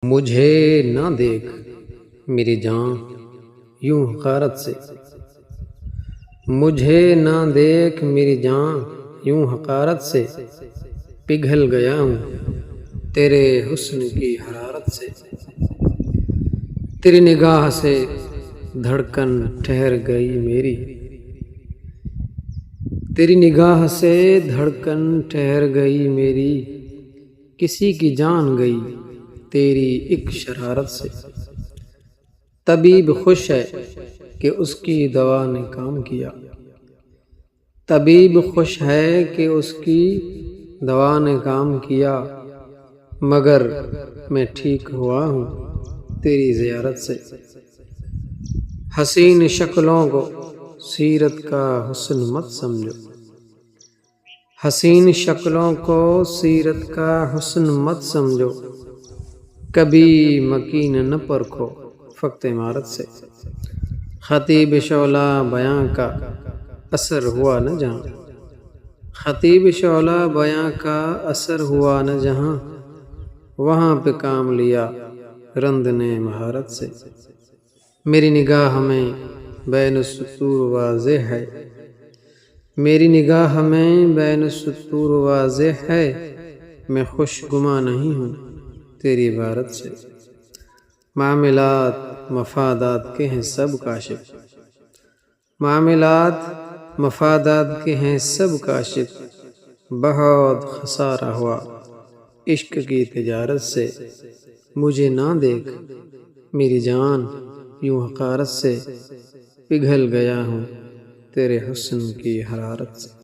مجھے نہ دیکھ میری جان یوں حقارت سے، مجھے نہ دیکھ میری جان یوں حقارت سے، پگھل گیا ہوں تیرے حسن کی حرارت سے۔ تیری نگاہ سے دھڑکن ٹھہر گئی میری، تیری نگاہ سے دھڑکن ٹھہر گئی میری، کسی کی جان گئی تیری ایک شرارت سے۔ طبیب خوش ہے کہ اس کی دوا نے کام کیا، طبیب خوش ہے کہ اس کی دوا نے کام کیا، مگر میں ٹھیک ہوا ہوں تیری زیارت سے۔ حسین شکلوں کو سیرت کا حسن مت سمجھو، حسین شکلوں کو سیرت کا حسن مت سمجھو، کبھی مکین نہ پرکھو فقط عمارت سے۔ خطیب شعلہ بیاں کا اثر ہوا نہ جہاں، خطیب شعلہ بیاں کا اثر ہوا نہ جہاں، وہاں پہ کام لیا رند نے مہارت سے۔ میری نگاہ میں بین السطور واضح ہے، میری نگاہ میں بین السطور واضح ہے، میں خوش گماں نہیں ہوں تیری عبارت سے۔ معاملات مفادات کے ہیں سب کاشف، معاملات مفادات کے ہیں سب کاشف، بہت خسارہ ہوا عشق کی تجارت سے۔ مجھے نہ دیکھ میری جان یوں حقارت سے، پگھل گیا ہوں تیرے حسن کی حرارت سے۔